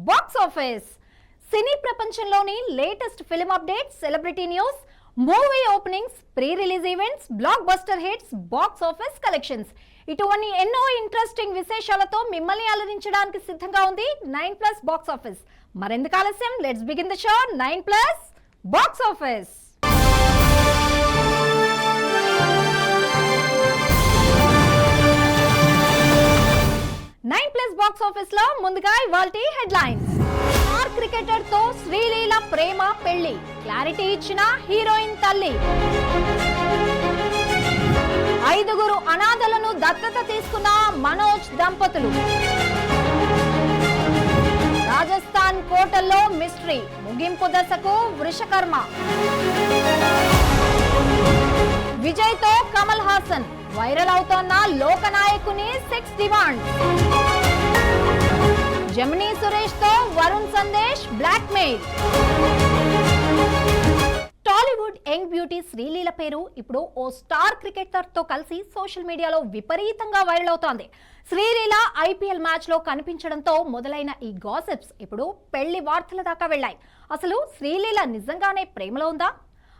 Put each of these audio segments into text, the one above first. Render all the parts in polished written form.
Box office సినీ ప్రపంచంలోని latest film updates, celebrity news, movie openings, pre release events, block buster hits, box office collections ఇటువంటి ఎన్నో interesting విశేషాలతో మిమ్మల్ని అలరించడానికి సిద్ధంగా ఉంది 9+ బాక్స్ ఆఫీస్. మరెందుకు ఆలస్యం, let's begin the show 9+ box office. Box office లో ముందుగా ఇవాల్టి హెడ్లైన్స్. స్టార్ క్రికెటర్ తో శ్రీలీల ప్రేమ పెళ్లి, క్లారిటీ ఇచ్చిన హీరోయిన్ తల్లి. 5 అనాథలను దత్తత తీసుకున్న మనోజ్ దంపతులు. రాజస్థాన్ కోటల్లో మిస్టరీ, ముగింపు దశకు వృషకర్మ. విజయ్ తో కమల్ హాసన్, వైరల్ అవుతోన్న లోకనాయకుని సెక్స్ డిమాండ్. జమినీ సురేష్ తో Varun Sandesh blackmail. Tollywood young beauty Sreeleela పేరు ఇప్పుడు ఓ స్టార్ క్రికెటర్ తో కలిసి సోషల్ మీడియాలో విపరీతంగా వైరల్ అవుతోంది. శ్రీలీల ఐపీఎల్ మ్యాచ్ లో కనిపించడంతో మొదలైన ఈ గాసిప్స్ ఇప్పుడు పెళ్లి వార్తల దాకా వెళ్లాయి. అసలు శ్రీలీల నిజంగానే ప్రేమలో ఉందా?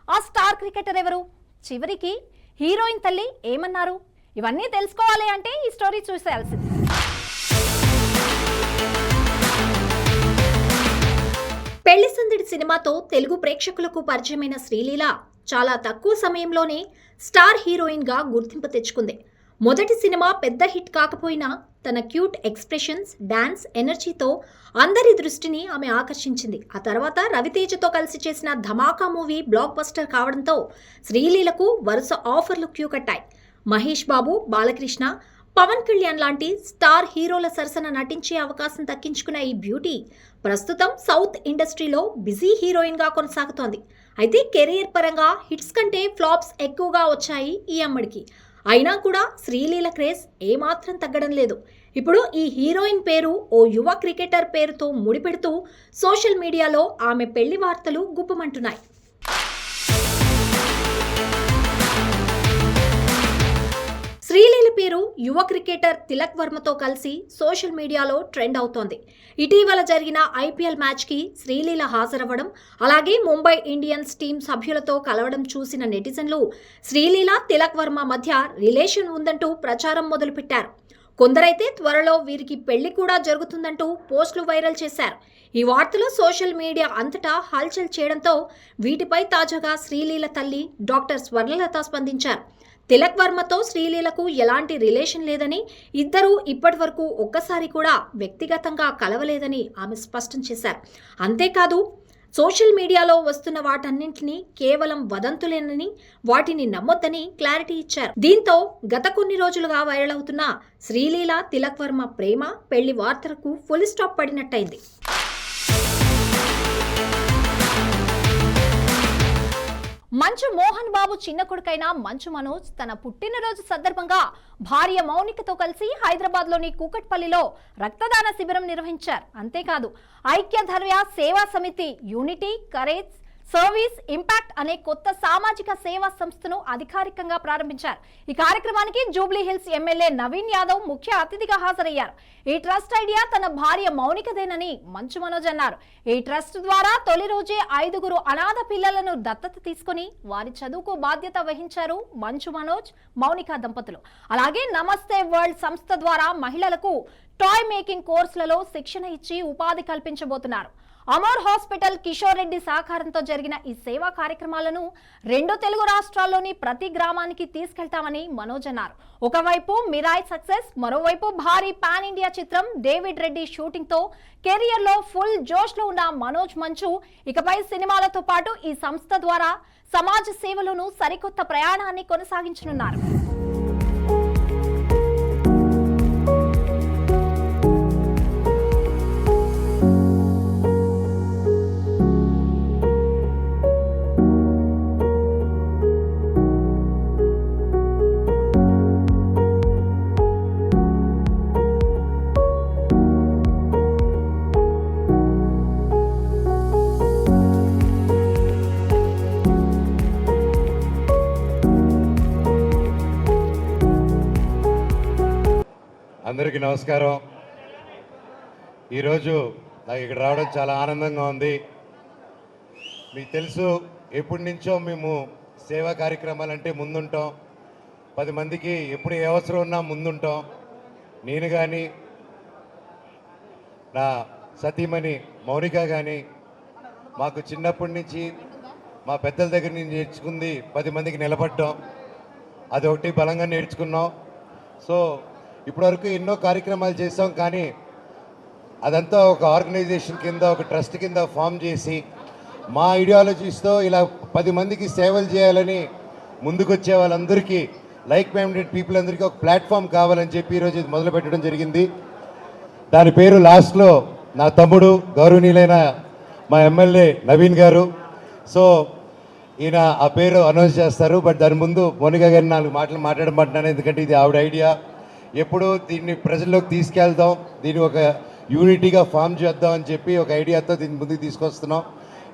ఆ స్టార్ క్రికెటర్ ఎవరు? చివరికి హీరోయిన్ తల్లి ఏమన్నారు? ఇవన్నీ తెలుసుకోవాలి అంటే ఈ స్టోరీ చూసేయాల్సింది. పెళ్లి సందడి సినిమాతో తెలుగు ప్రేక్షకులకు పరిచయమైన శ్రీలీల చాలా తక్కువ సమయంలోనే స్టార్ హీరోయిన్ గా గుర్తింపు తెచ్చుకుంది. మొదటి సినిమా పెద్ద హిట్ కాకపోయినా తన క్యూట్ ఎక్స్ప్రెషన్స్, డాన్స్, ఎనర్జీతో అందరి దృష్టిని ఆమె ఆకర్షించింది. ఆ తర్వాత రవితేజతో కలిసి చేసిన ధమాకా మూవీ బ్లాక్ బస్టర్ కావడంతో శ్రీలీలకు వరుస ఆఫర్లు క్యూ కట్టాయి. మహేష్ బాబు, బాలకృష్ణ, పవన్ కళ్యాణ్ లాంటి స్టార్ హీరోల సరసన నటించే అవకాశం దక్కించుకున్న ఈ బ్యూటీ ప్రస్తుతం సౌత్ ఇండస్ట్రీలో బిజీ హీరోయిన్ గా కొనసాగుతోంది. అయితే కెరీర్ పరంగా హిట్స్ కంటే ఫ్లాప్స్ ఎక్కువగా వచ్చాయి ఈ అమ్మడికి. అయినా కూడా శ్రీలీల క్రేజ్ ఏమాత్రం తగ్గడం లేదు. ఇప్పుడు ఈ హీరోయిన్ పేరు ఓ యువ క్రికెటర్ పేరుతో ముడిపెడుతూ సోషల్ మీడియాలో ఆమె పెళ్లి వార్తలు గుప్పమంటున్నాయి. శ్రీలీల పేరు యువ క్రికెటర్ తిలక్ వర్మతో కలిసి సోషల్ మీడియాలో ట్రెండ్ అవుతోంది. ఇటీవల జరిగిన ఐపీఎల్ మ్యాచ్కి శ్రీలీల హాజరవ్వడం, అలాగే ముంబై ఇండియన్స్ టీం సభ్యులతో కలవడం చూసిన నెటిజన్లు శ్రీలీల, తిలక్ వర్మ మధ్య రిలేషన్ ఉందంటూ ప్రచారం మొదలుపెట్టారు. కొందరైతే త్వరలో వీరికి పెళ్లి కూడా జరుగుతుందంటూ పోస్టులు వైరల్ చేశారు. ఈ వార్తలు సోషల్ మీడియా అంతటా హల్చల్ చేయడంతో వీటిపై తాజాగా శ్రీలీల తల్లి డాక్టర్ స్వర్ణలత స్పందించారు. తిలక్ వర్మతో శ్రీలీలకు ఎలాంటి రిలేషన్ లేదని, ఇద్దరూ ఇప్పటి వరకు ఒక్కసారి కూడా వ్యక్తిగతంగా కలవలేదని ఆమె స్పష్టం చేశారు. అంతేకాదు సోషల్ మీడియాలో వస్తున్న వాటన్నింటినీ కేవలం వదంతులేనని, వాటిని నమ్మొద్దని క్లారిటీ ఇచ్చారు. దీంతో గత కొన్ని రోజులుగా వైరల్ అవుతున్న శ్రీలీల, తిలక్ వర్మ ప్రేమ పెళ్లి వార్తలకు ఫుల్ స్టాప్ పడినట్టయింది. మంచు మోహన్ బాబు చిన్న కొడుకైన మంచు మనోజ్ తన పుట్టినరోజు సందర్భంగా భార్య మౌనికతో కలిసి హైదరాబాద్ లోని కూకట్పల్లిలో రక్తదాన శిబిరం నిర్వహించారు. అంతేకాదు ఐక్యధర్య సేవా సమితి యూనిటీ, కరేజ్, సర్వీస్, ఇంపాక్ట్ అనే కొత్త సామాజిక సేవా సంస్థను అధికారికంగా ప్రారంభించారు. ఈ కార్యక్రమానికి Jubilee hills MLA Naveen Yadav ముఖ్య అతిథిగా హాజరయ్యారు. ఈ ట్రస్ట్ ఐడియా తన భార్య మౌనికదేనని మంచు మనోజ్ అన్నారు. ఈ ట్రస్ట్ ద్వారా తొలి రోజే 5 అనాథ పిల్లలను దత్తత తీసుకుని వారి చదువుకు బాధ్యత వహించారు మంచు మనోజ్, మౌనిక దంపతులు. అలాగే నమస్తే వరల్డ్ సంస్థ ద్వారా మహిళలకు టాయ్ మేకింగ్ కోర్సులలో శిక్షణ ఇచ్చి ఉపాధి కల్పించబోతున్నారు. అమోర్ హాస్పిటల్, కిషోర్ రెడ్డి సహకారంతో జరిగిన ఈ సేవా కార్యక్రమాలను 2 తెలుగు రాష్ట్రాల్లోని ప్రతి గ్రామానికి తీసుకెళ్తామని మనోజ్ అన్నారు. ఒకవైపు మిరాయ్ సక్సెస్, మరోవైపు భారీ పాన్ ఇండియా చిత్రం డేవిడ్ రెడ్డి షూటింగ్ తో కెరియర్ లో ఫుల్ జోష్ లో ఉన్న మనోజ్ మంచు ఇకపై సినిమాలతో పాటు ఈ సంస్థ ద్వారా సమాజ సేవలోనూ సరికొత్త ప్రయాణాన్ని కొనసాగించనున్నారు. అందరికీ నమస్కారం. ఈరోజు నాకు ఇక్కడ రావడం చాలా ఆనందంగా ఉంది. మీకు తెలుసు, ఎప్పటి నుంచో మేము సేవా కార్యక్రమాలంటే ముందుంటాం. 10 మందికి ఎప్పుడు ఏ అవసరం ఉన్నా ముందుంటాం. నేను కానీ, నా సతీమణి మౌనిక కానీ మాకు చిన్నప్పటి నుంచి మా పెద్దల దగ్గర నుంచి నేర్చుకుంది 10 మందికి నిలబడ్డాం. అదొకటి బలంగా నేర్చుకున్నాం. సో ఇప్పటివరకు ఎన్నో కార్యక్రమాలు చేసాం, కానీ అదంతా ఒక ఆర్గనైజేషన్ కింద, ఒక ట్రస్ట్ కింద ఫామ్ చేసి మా ఐడియాలజీస్తో ఇలా 10 మందికి సేవలు చేయాలని ముందుకొచ్చే వాళ్ళందరికీ, లైక్ మైండెడ్ పీపుల్ అందరికీ ఒక ప్లాట్ఫామ్ కావాలని చెప్పి ఈరోజు ఇది మొదలు పెట్టడం జరిగింది. దాని పేరు లాస్ట్లో నా తమ్ముడు గౌరవనీయులైన మా ఎమ్మెల్యే నవీన్ గారు. సో ఈయన ఆ పేరు అనౌన్స్ చేస్తారు. బట్ దాని ముందు మోనిక గారిని 4 మాటలు మాట్లాడమంటున్నాను, ఎందుకంటే ఇది ఆవిడ ఐడియా. ఎప్పుడు దీన్ని ప్రజల్లోకి తీసుకెళ్దాం, దీన్ని ఒక యూనిటీగా ఫామ్ చేద్దాం అని చెప్పి ఒక ఐడియాతో దీన్ని ముందుకు తీసుకొస్తున్నాం.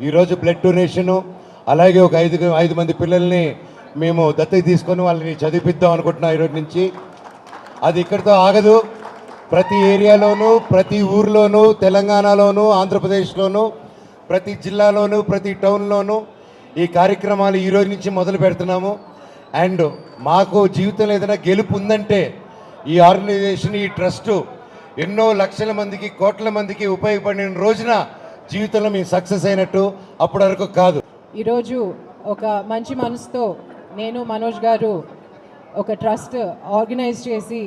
ఈరోజు బ్లడ్ డొనేషను, అలాగే ఒక 5 మంది పిల్లల్ని మేము దత్తత తీసుకొని వాళ్ళని చదివిద్దాం అనుకుంటున్నాం ఈరోజు నుంచి. అది ఇక్కడితో ఆగదు. ప్రతి ఏరియాలోనూ, ప్రతి ఊర్లోనూ, తెలంగాణలోనూ, ఆంధ్రప్రదేశ్లోనూ, ప్రతి జిల్లాలోనూ, ప్రతి టౌన్లోనూ ఈ కార్యక్రమాలు ఈరోజు నుంచి మొదలు పెడుతున్నాము. అండ్ మాకు జీవితంలో ఏదైనా గెలుపు ఉందంటే ఈ ఆర్గనైజేషన్, ఈ ట్రస్టు ఎన్నో లక్షల మందికి, కోట్ల మందికి ఉపయోగపడిన రోజున జీవితంలో మేము సక్సెస్ అయినట్టు. అప్పటి వరకు కాదు. ఈరోజు ఒక మంచి మనసుతో నేను, మనోజ్ గారు ఒక ట్రస్ట్ ఆర్గనైజ్ చేసి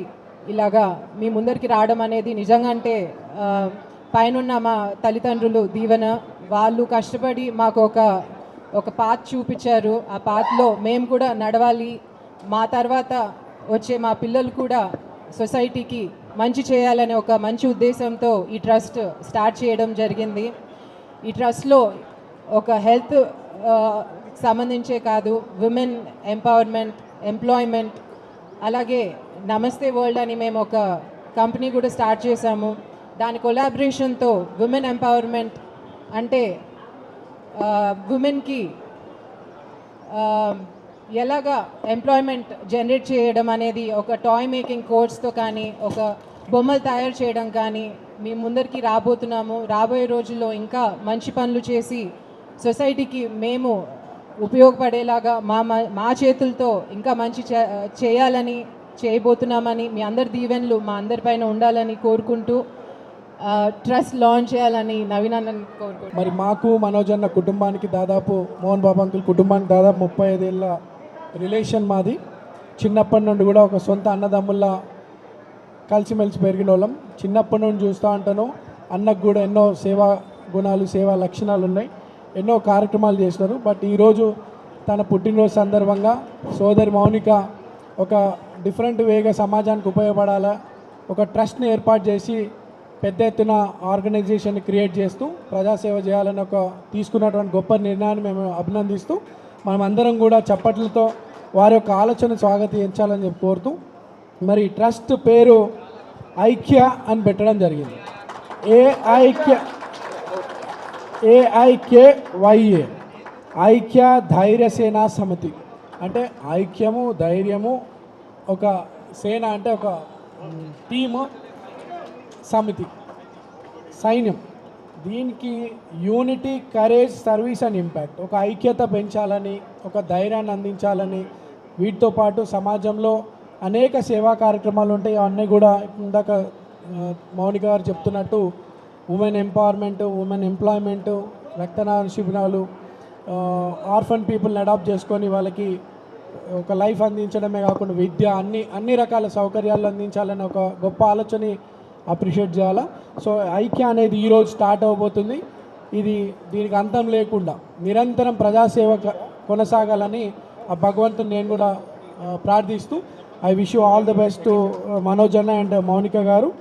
ఇలాగా మీ ముందరికి రావడం అనేది నిజంగా అంటే పైనున్న మా తల్లిదండ్రులు దీవెన. వాళ్ళు కష్టపడి మాకు ఒక పాత్ చూపించారు. ఆ పాత్లో మేము కూడా నడవాలి, మా తర్వాత వచ్చే మా పిల్లలు కూడా సొసైటీకి మంచి చేయాలనే ఒక మంచి ఉద్దేశంతో ఈ ట్రస్ట్ స్టార్ట్ చేయడం జరిగింది. ఈ ట్రస్ట్లో ఒక హెల్త్ సంబంధించే కాదు, విమెన్ ఎంపవర్మెంట్, ఎంప్లాయ్మెంట్, అలాగే నమస్తే వరల్డ్ అని మేము ఒక కంపెనీ కూడా స్టార్ట్ చేశాము. దాని కొలాబరేషన్తో విమెన్ ఎంపవర్మెంట్ అంటే విమెన్కి ఎలాగా ఎంప్లాయ్మెంట్ జనరేట్ చేయడం అనేది ఒక టాయ్ మేకింగ్ కోర్స్తో కానీ, ఒక బొమ్మలు తయారు చేయడం కానీ మేము ముందరికి రాబోతున్నాము. రాబోయే రోజుల్లో ఇంకా మంచి పనులు చేసి సొసైటీకి మేము ఉపయోగపడేలాగా మా చేతులతో ఇంకా మంచి చేయాలని చేయబోతున్నామని మీ అందరి దీవెనలు మా అందరిపైన ఉండాలని కోరుకుంటూ ట్రస్ట్ లాంచ్ చేయాలని నవీన్ అన్నని కోరుకుంటున్నాను. మరి మాకు మనోజ్ అన్న కుటుంబానికి దాదాపు, మోహన్ బాబు అంకుల్ కుటుంబానికి దాదాపు 35 ఏళ్ళ రిలేషన్ మాది. చిన్నప్పటి నుండి కూడా ఒక సొంత అన్నదమ్ముల్లా కలిసిమెలిసి పెరిగిన వాళ్ళం. చిన్నప్పటి నుండి చూస్తూ ఉంటాను. అన్నకు కూడా ఎన్నో సేవా గుణాలు, సేవా లక్షణాలు ఉన్నాయి. ఎన్నో కార్యక్రమాలు చేసినారు. బట్ ఈరోజు తన పుట్టినరోజు సందర్భంగా సోదరి మౌనిక ఒక డిఫరెంట్ వేగా సమాజానికి ఉపయోగపడాలా, ఒక ట్రస్ట్ని ఏర్పాటు చేసి పెద్ద ఎత్తున ఆర్గనైజేషన్ని క్రియేట్ చేస్తూ ప్రజాసేవ చేయాలని తీసుకున్నటువంటి గొప్ప నిర్ణయాన్ని మేము అభినందిస్తూ, మనం అందరం కూడా చప్పట్లతో వారి యొక్క ఆలోచన స్వాగతించాలని చెప్పి కోరుతూ, మరి ట్రస్ట్ పేరు ఐక్య అని పెట్టడం జరిగింది. AIKYA, ఐక్య ధైర్య సేనా సమితి. అంటే ఐక్యము, ధైర్యము, ఒక సేన అంటే ఒక టీము, సమితి సైన్యం. దీనికి unity, courage, service and impact, ఒక ఐక్యత పెంచాలని, ఒక ధైర్యాన్ని అందించాలని, వీటితో పాటు సమాజంలో అనేక సేవా కార్యక్రమాలు ఉంటాయి. అవన్నీ కూడా ఇందాక మౌనిక గారు చెప్తున్నట్టు ఉమెన్ ఎంపవర్మెంటు, ఉమెన్ ఎంప్లాయ్మెంటు, రక్తదాన శిబిరాలు, ఆర్ఫన్ పీపుల్ని అడాప్ట్ చేసుకొని వాళ్ళకి ఒక లైఫ్ అందించడమే కాకుండా విద్య, అన్ని రకాల సౌకర్యాలు అందించాలని ఒక గొప్ప ఆలోచనని అప్రిషియేట్ చేయాలా. సో ఐక్య అనేది ఈరోజు స్టార్ట్ అవబోతుంది. దీనికి అంతం లేకుండా నిరంతరం ప్రజాసేవ కొనసాగాలని ఆ భగవంతుని నేను కూడా ప్రార్థిస్తూ, I wish you all the best to Manoj అన్న అండ్ మౌనిక గారు.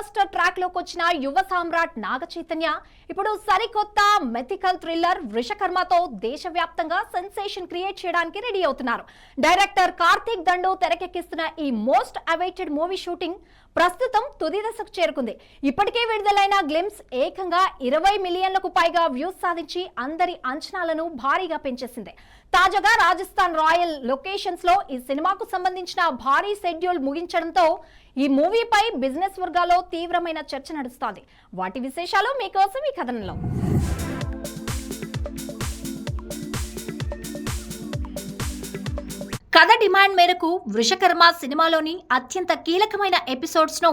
బస్టర్ ట్రాక్ లోకి వచ్చిన యువ సామ్రాట్ నాగ చైతన్య ఇప్పుడు సరికొత్త మెథికల్ థ్రిల్లర్ వృషకర్మతో దేశవ్యాప్తంగా సెన్సేషన్ క్రియేట్ చేయడానికి రెడీ అవుతున్నారు. డైరెక్టర్ కార్తీక్ దండు తెరకెక్కిస్తున్న ఈ మోస్ట్ అవైటెడ్ మూవీ షూటింగ్ ప్రస్తుతం తుది దశకు చేరుకుంది. ఇప్పటికే విడుదలైన గ్లిమ్స్ ఏకంగా 20 మిలియన్లకు పైగా వ్యూస్ సాధించి అందరి అంచనాలను భారీగా పెంచేసింది. తాజాగా రాజస్థాన్ రాయల్ లొకేషన్స్ లో ఈ సినిమాకు సంబంధించిన భారీ షెడ్యూల్ ముగించడంతో ఈ మూవీపై బిజినెస్ వర్గాల్లో తీవ్రమైన చర్చ నడుస్తోంది. వాటి విశేషాలు మీకోసం ఈ కథనంలో. కథ డిమాండ్ మేరకు వృషకర్మ సినిమాలోని అత్యంత కీలకమైన ఎపిసోడ్స్ ను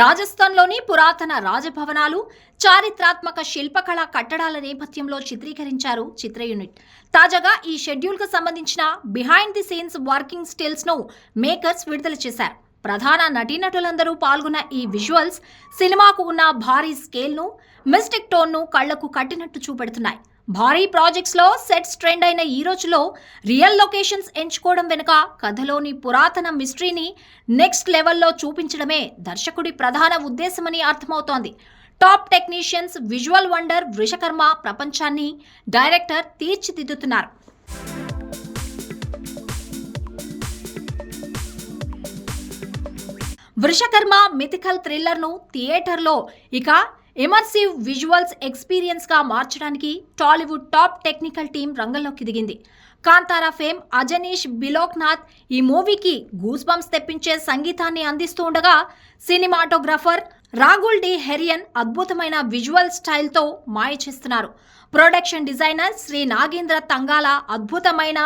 రాజస్థాన్లోని పురాతన రాజభవనాలు, చారిత్రాత్మక శిల్పకళా కట్టడాల నేపథ్యంలో చిత్రీకరించారు చిత్ర యూనిట్. తాజాగా ఈ షెడ్యూల్ కు సంబంధించిన behind the scenes working stills ను మేకర్స్ విడుదల చేశారు. ప్రధాన నటీనటులందరూ పాల్గొన్న ఈ విజువల్స్ సినిమాకు ఉన్న భారీ స్కేల్ ను, మిస్టిక్ టోన్ ను కళ్లకు కట్టినట్టు చూపెడుతున్నాయి. భారీ ప్రాజెక్ట్స్ లో సెట్స్ ట్రెండ్ అయిన ఈ రోజులో రియల్ లొకేషన్స్ ఎంచుకోవడం వెనుక కథలోని పురాతన మిస్టరీని నెక్స్ట్ లెవెల్లో చూపించడమే దర్శకుడి ప్రధాన ఉద్దేశమని అర్థమవుతోంది. Top technicians visual wonder Vrushakarma ప్రపంచాన్ని డైరెక్టర్ తీర్చిదిద్దుతున్నారు. వృషకర్మ మిథికల్ థ్రిల్లర్ ను థియేటర్లో ఇక ఇమర్సివ్ విజువల్స్ ఎక్స్పీరియన్స్ గా మార్చడానికి టాలీవుడ్ టాప్ టెక్నికల్ టీం రంగంలోకి దిగింది. కాంతారా ఫేమ్ అజనీష్ బిలోక్నాథ్ ఈ మూవీకి గూస్ బంప్స్ తెప్పించే సంగీతాన్ని అందిస్తూ ఉండగా, సినిమాటోగ్రాఫర్ రాగుల్ డి హెరియన్ అద్భుతమైన విజువల్ స్టైల్తో మాయ చేస్తున్నారు. ప్రొడక్షన్ డిజైనర్ శ్రీ నాగేంద్ర తంగాల అద్భుతమైన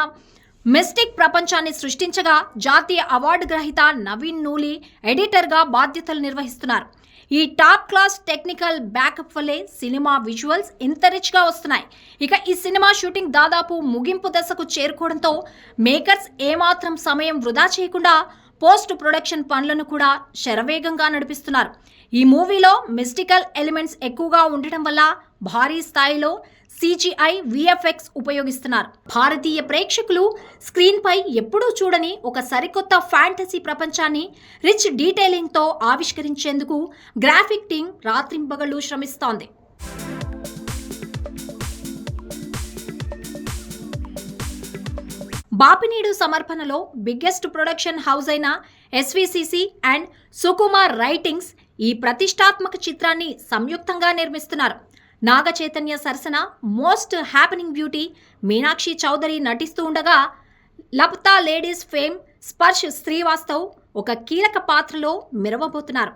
మిస్టిక్ ప్రపంచాన్ని సృష్టించగా, జాతీయ అవార్డు గ్రహీత నవీన్ నూలి ఎడిటర్గా బాధ్యతలు నిర్వహిస్తున్నారు. ఈ టాప్ క్లాస్ టెక్నికల్ బ్యాకప్ వల్లే సినిమా విజువల్స్ ఇంత రిచ్గా వస్తున్నాయి. ఇక ఈ సినిమా షూటింగ్ దాదాపు ముగింపు దశకు చేరుకోవడంతో మేకర్స్ ఏమాత్రం సమయం వృధా చేయకుండా పోస్ట్ ప్రొడక్షన్ పనులను కూడా శరవేగంగా నడిపిస్తున్నారు. ఈ మూవీలో మిస్టికల్ ఎలిమెంట్స్ ఎక్కువగా ఉండటం వల్ల భారీ స్థాయిలో CGI, VFX ఉపయోగిస్తున్నారు. భారతీయ ప్రేక్షకులు స్క్రీన్ పై ఎప్పుడూ చూడని ఒక సరికొత్త ఫ్యాంటసీ ప్రపంచాన్ని రిచ్ డీటెయిలింగ్తో ఆవిష్కరించేందుకు గ్రాఫిక్ టీం రాత్రింబగళ్ళు శ్రమిస్తోంది. బాపినీడు సమర్పణలో బిగ్గెస్ట్ ప్రొడక్షన్ హౌస్ అయిన SVCC అండ్ సుకుమార్ రైటింగ్స్ ఈ ప్రతిష్టాత్మక చిత్రాన్ని సంయుక్తంగా నిర్మిస్తున్నారు. నాగ చైతన్య సరసన most happening beauty Meenakshi Chaudhary నటిస్తూ ఉండగా, లప్తా లేడీస్ ఫేమ్ స్పర్శ్ శ్రీవాస్తవ్ ఒక కీలక పాత్రలో మెరవబోతున్నారు.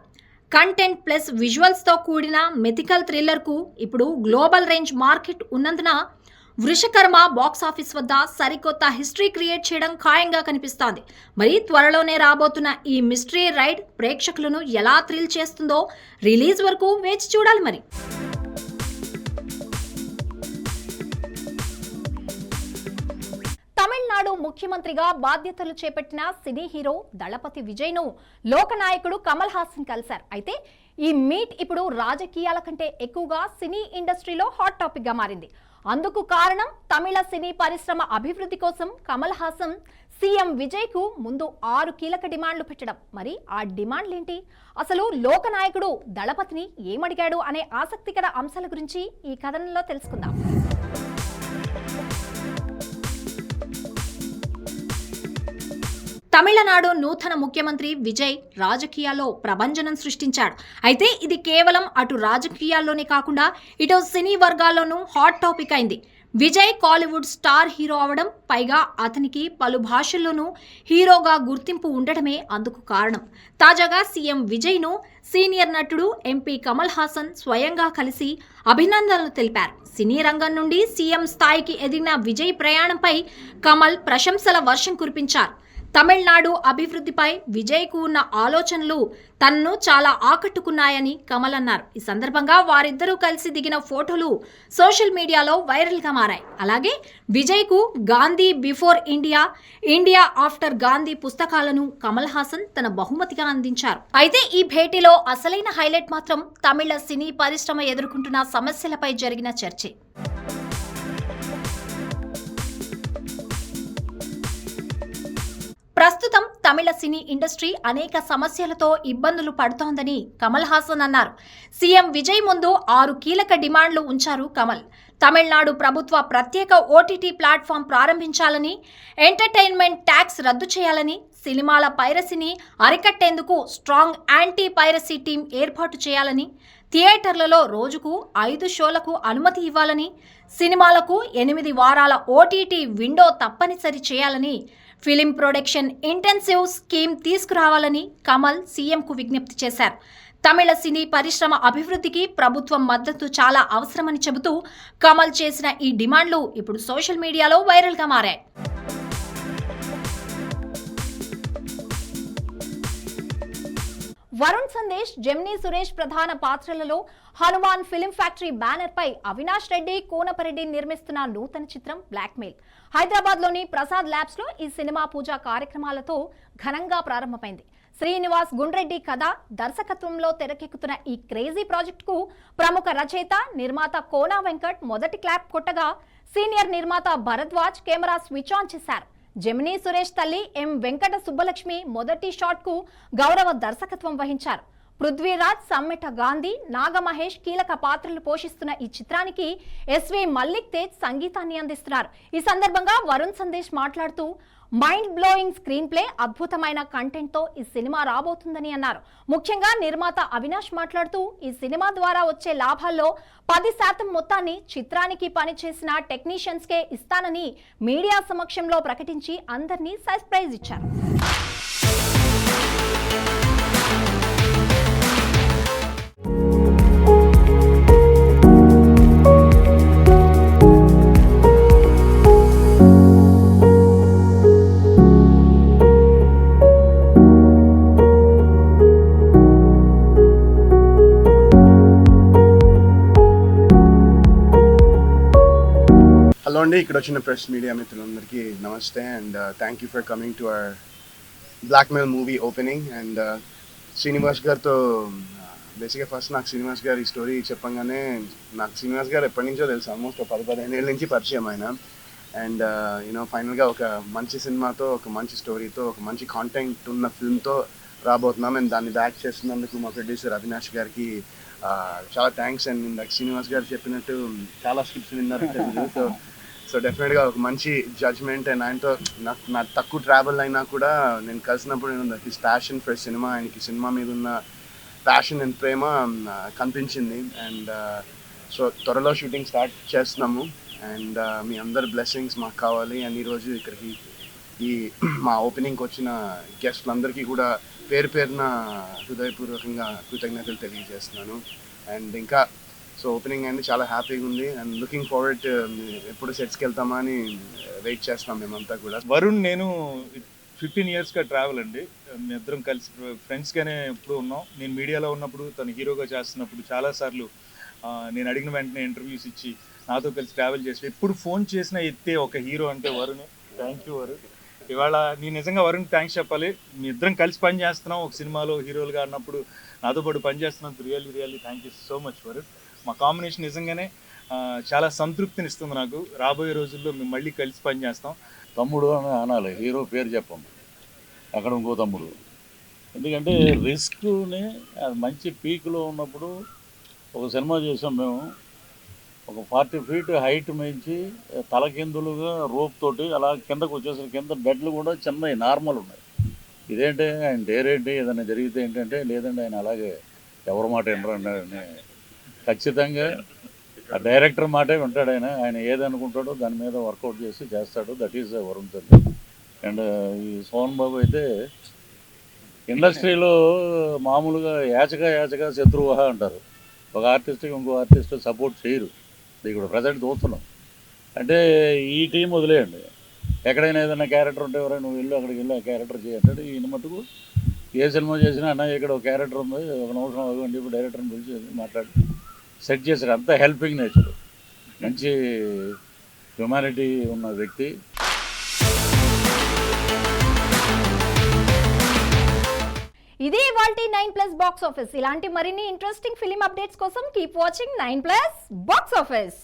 కంటెంట్ ప్లస్ విజువల్స్తో కూడిన మెథికల్ థ్రిల్లర్కు ఇప్పుడు గ్లోబల్ రేంజ్ మార్కెట్ ఉన్నందున వృషకర్మ బాక్సాఫీస్ వద్ద సరికొత్త హిస్టరీ క్రియేట్ చేయడం ఖాయంగా కనిపిస్తోంది. మరి త్వరలోనే రాబోతున్న ఈ మిస్టరీ రైడ్ ప్రేక్షకులను ఎలా థ్రిల్ చేస్తుందో రిలీజ్ వరకు వేచి చూడాలి. మరి తమిళనాడు ముఖ్యమంత్రిగా బాధ్యతలు చేపట్టిన సినీ హీరో దళపతి విజయ్ను లోకనాయకుడు కమల్ హాసన్ కలిశారు. అయితే ఈ మీట్ ఇప్పుడు రాజకీయాల కంటే ఎక్కువగా సినీ ఇండస్ట్రీలో హాట్ టాపిక్ గా మారింది. అందుకు కారణం తమిళ సినీ పరిశ్రమ అభివృద్ధి కోసం కమల్ హాసన్ సీఎం విజయ్ కు ముందు 6 కీలక డిమాండ్లు పెట్టడం. మరి ఆ డిమాండ్లేంటి, అసలు లోకనాయకుడు దళపతిని ఏమడిగాడు అనే ఆసక్తికర అంశాల గురించి ఈ కథనంలో తెలుసుకుందాం. తమిళనాడు నూతన ముఖ్యమంత్రి విజయ్ రాజకీయాల్లో ప్రభంజనం సృష్టించాడు. అయితే ఇది కేవలం అటు రాజకీయాల్లోనే కాకుండా ఇటు సినీ వర్గాల్లోనూ హాట్ టాపిక్ అయింది. విజయ్ కాలీవుడ్ స్టార్ హీరో అవడం, పైగా అతనికి పలు భాషల్లోనూ హీరోగా గుర్తింపు ఉండటమే అందుకు కారణం. తాజాగా సీఎం విజయ్ను సీనియర్ నటుడు ఎంపీ కమల్ హాసన్ స్వయంగా కలిసి అభినందనలు తెలిపారు. సినీ రంగం నుండి సీఎం స్థాయికి ఎదిగిన విజయ్ ప్రయాణంపై కమల్ ప్రశంసల వర్షం కురిపించారు. తమిళనాడు అభివృద్ధిపై విజయ్కు ఉన్న ఆలోచనలు తనను చాలా ఆకట్టుకున్నాయని కమల్ అన్నారు. ఈ సందర్భంగా వారిద్దరూ కలిసి దిగిన ఫోటోలు సోషల్ మీడియాలో వైరల్గా మారాయి. అలాగే విజయ్కు Gandhi before India, India after Gandhi పుస్తకాలను కమల్ హాసన్ తన బహుమతిగా అందించారు. అయితే ఈ భేటీలో అసలైన హైలైట్ మాత్రం తమిళ సినీ పరిశ్రమ ఎదుర్కొంటున్న సమస్యలపై జరిగిన చర్చే. ప్రస్తుతం తమిళ సినీ ఇండస్ట్రీ అనేక సమస్యలతో ఇబ్బందులు పడుతోందని కమల్ హాసన్ అన్నారు. సీఎం విజయ్ ముందు 6 కీలక డిమాండ్లు ఉంచారు కమల్. తమిళనాడు ప్రభుత్వ ప్రత్యేక ఓటీటీ ప్లాట్ఫామ్ ప్రారంభించాలని, ఎంటర్టైన్మెంట్ ట్యాక్స్ రద్దు చేయాలని, సినిమాల పైరసీని అరికట్టేందుకు స్ట్రాంగ్ యాంటీ పైరసీ టీం ఏర్పాటు చేయాలని, థియేటర్లలో రోజుకు 5 షోలకు అనుమతి ఇవ్వాలని, సినిమాలకు 8 వారాల ఓటీటీ విండో తప్పనిసరి చేయాలని, ఫిలిం ప్రొడక్షన్ ఇంటెన్సివ్ స్కీమ్ తీసుకురావాలని కమల్ సీఎంకు విజ్ఞప్తి చేశారు. తమిళ సినీ పరిశ్రమ అభివృద్ధికి ప్రభుత్వం మద్దతు చాలా అవసరమని చెబుతూ కమల్ చేసిన ఈ డిమాండ్లు ఇప్పుడు సోషల్ మీడియాలో వైరల్గా మారాయి. వరుణ్ సందేశ్, జెమినీ సురేష్ ప్రధాన పాత్రలలో హనుమాన్ ఫిలిం ఫ్యాక్టరీ బ్యానర్ పై అవినాష్ రెడ్డి, కోనపరెడ్డి నిర్మిస్తున్న నూతన చిత్రం బ్లాక్మెయిల్ హైదరాబాద్ లోని ప్రసాద్ ల్యాబ్స్ లో ఈ సినిమా పూజా కార్యక్రమాలతో ఘనంగా ప్రారంభమైంది. శ్రీనివాస్ గుండ్రెడ్డి కథ, దర్శకత్వంలో తెరకెక్కుతున్న ఈ క్రేజీ ప్రాజెక్ట్ కు ప్రముఖ రచయిత, నిర్మాత కోనా వెంకట్ మొదటి క్లాప్ కొట్టగా సీనియర్ నిర్మాత భరద్వాజ్ కెమెరా స్విచ్ ఆన్ చేశారు. జెమినీ సురేష్ తల్లి ఎం వెంకట సుబ్బలక్ష్మి మొదటి షాట్ కు గౌరవ దర్శకత్వం వహించారు. పృథ్వీరాజ్, సమ్మెట గాంధీ, నాగమహేష్ కీలక పాత్రలు పోషిస్తున్న ఈ చిత్రానికి ఎస్వి మల్లిక్ తేజ్ సంగీతాన్ని అందిస్తున్నారు. ఈ సందర్భంగా వరుణ్ సందేశ్ మాట్లాడుతూ మైండ్ బ్లోయింగ్ స్క్రీన్ ప్లే, అద్భుతమైన కంటెంట్ తో ఈ సినిమా రాబోతుందని అన్నారు. ముఖ్యంగా నిర్మాత అవినాష్ మాట్లాడుతూ ఈ సినిమా ద్వారా వచ్చే లాభాల్లో 10% మొత్తాన్ని చిత్రానికి పనిచేసిన టెక్నీషియన్స్ కే ఇస్తానని మీడియా సమక్షంలో ప్రకటించి అందరినీ సర్ప్రైజ్ ఇచ్చారు. హలో అండి, ఇక్కడ వచ్చిన ప్రెస్ మీడియా మిత్రులందరికీ నమస్తే and thank you for coming to our blackmail movie opening. And Srinivas గారితో బేసిక్గా ఫస్ట్ నాకు శ్రీనివాస్ గారి స్టోరీ చెప్పంగానే నాకు శ్రీనివాస్ గారు ఎప్పటి నుంచో తెలుసు, ఆల్మోస్ట్ 10-15 ఏళ్ళ నుంచి పరిచయం ఆయన. అండ్ యూనో ఫైనల్గా ఒక మంచి సినిమాతో, ఒక మంచి స్టోరీతో, ఒక మంచి కాంటెంట్ ఉన్న ఫిల్మ్తో రాబోతున్నాం. అండ్ దాన్ని బ్యాక్ చేస్తున్నందుకు మా ప్రొడ్యూసర్ అవినాష్ గారికి చాలా థ్యాంక్స్. అండ్ ఇందాక శ్రీనివాస్ గారు చెప్పినట్టు చాలా స్క్రిప్ట్స్ విన్నారు. సో డెఫినెట్గా ఒక మంచి జడ్జ్మెంట్. అండ్ ఆయనతో నాకు తక్కువ ట్రావెల్ అయినా కూడా నేను కలిసినప్పుడు నేను హిస్ ప్యాషన్ ఫర్ సినిమా, ఆయనకి సినిమా మీద ఉన్న ప్యాషన్ అండ్ ప్రేమ కనిపించింది. అండ్ సో త్వరలో షూటింగ్ స్టార్ట్ చేస్తున్నాము. అండ్ మీ అందరి బ్లెస్సింగ్స్ మాకు కావాలి. అండ్ ఈరోజు ఇక్కడికి ఈ మా ఓపెనింగ్కి వచ్చిన గెస్ట్లందరికీ కూడా పేరు పేరున హృదయపూర్వకంగా కృతజ్ఞతలు తెలియజేస్తున్నాను. అండ్ ఇంకా సో ఓపెనింగ్ అనేది చాలా హ్యాపీగా ఉంది. అండ్ లుకింగ్ ఫార్వర్డ్ ఎప్పుడు సెట్స్కి వెళ్తామా అని వెయిట్ చేస్తున్నాం మేమంతా కూడా. వరుణ్ నేను 15 ఇయర్స్గా ట్రావెల్ అండి. మీ ఇద్దరం కలిసి ఫ్రెండ్స్గానే ఎప్పుడు ఉన్నాం. నేను మీడియాలో ఉన్నప్పుడు, తను హీరోగా చేస్తున్నప్పుడు చాలాసార్లు నేను అడిగిన వెంటనే ఇంటర్వ్యూస్ ఇచ్చి నాతో కలిసి ట్రావెల్ చేసి ఎప్పుడు ఫోన్ చేసినా ఎత్తే ఒక హీరో అంటే వరుణ్. Thank you Varun. ఇవాళ నేను నిజంగా వరుణ్ థ్యాంక్స్ చెప్పాలి. మీ ఇద్దరం కలిసి పని చేస్తున్నాం ఒక సినిమాలో హీరోలుగా అన్నప్పుడు నాతో పాటు పని చేస్తున్నందుకు really thank you so much Varun. మా కాంబినేషన్ నిజంగానే చాలా సంతృప్తినిస్తుంది నాకు. రాబోయే రోజుల్లో మేము మళ్ళీ కలిసి పని చేస్తాం. తమ్ముడు అని అనాలి, హీరో పేరు చెప్పము, అక్కడ ఇంకో తమ్ముడు. ఎందుకంటే రిస్క్ని మంచి పీక్లో ఉన్నప్పుడు ఒక సినిమా చేసాం మేము. ఒక 40 feet హైట్ మించి తలకిందులుగా రోప్ తోటి అలా కిందకు వచ్చేసరికి కింద బెడ్లు కూడా చిన్నవి నార్మల్ ఉన్నాయి. ఇదేంటి ఆయన డేరేంటి ఏదైనా జరిగితే ఏంటంటే, లేదండి ఆయన అలాగే ఎవరి మాట వినరండి అని ఖచ్చితంగా ఆ డైరెక్టర్ మాటే వింటాడు. ఆయన ఏదనుకుంటాడో దాని మీద వర్కౌట్ చేసి చేస్తాడు. That is Varun Sandesh. And ఈ సోహన్ బాబు అయితే ఇండస్ట్రీలో మామూలుగా యాచగా శత్రువు అంటారు. ఒక ఆర్టిస్ట్కి ఇంకో ఆర్టిస్ట్ సపోర్ట్ చేయరు. ఇక్కడ ప్రజెంట్ చూస్తున్నాం. అంటే ఈ టీం వదిలేయండి, ఎక్కడైనా ఏదైనా క్యారెక్టర్ ఉంటే ఎవరైనా నువ్వు వెళ్ళి అక్కడికి వెళ్ళి ఆ క్యారెక్టర్ చేయంటాడు. ఈయన మటుకు ఏ సినిమా చేసినా అన్న ఇక్కడ ఒక క్యారెక్టర్ ఉంది, ఒక నిమిషం అవ్వండి ఇప్పుడు డైరెక్టర్ని పిలిచి మాట్లాడి సెట్ చేశారు. అంతా హెల్పింగ్ నేచర్, మంచి హ్యుమానిటీ ఉన్న వ్యక్తి. ఇదే ఇవాల్టి 9+ బాక్స్ ఆఫీస్. ఇలాంటి మరిన్ని ఇంట్రెస్టింగ్ ఫిలిం అప్డేట్స్ కోసం కీప్ వాచింగ్ 9+ బాక్స్ ఆఫీస్.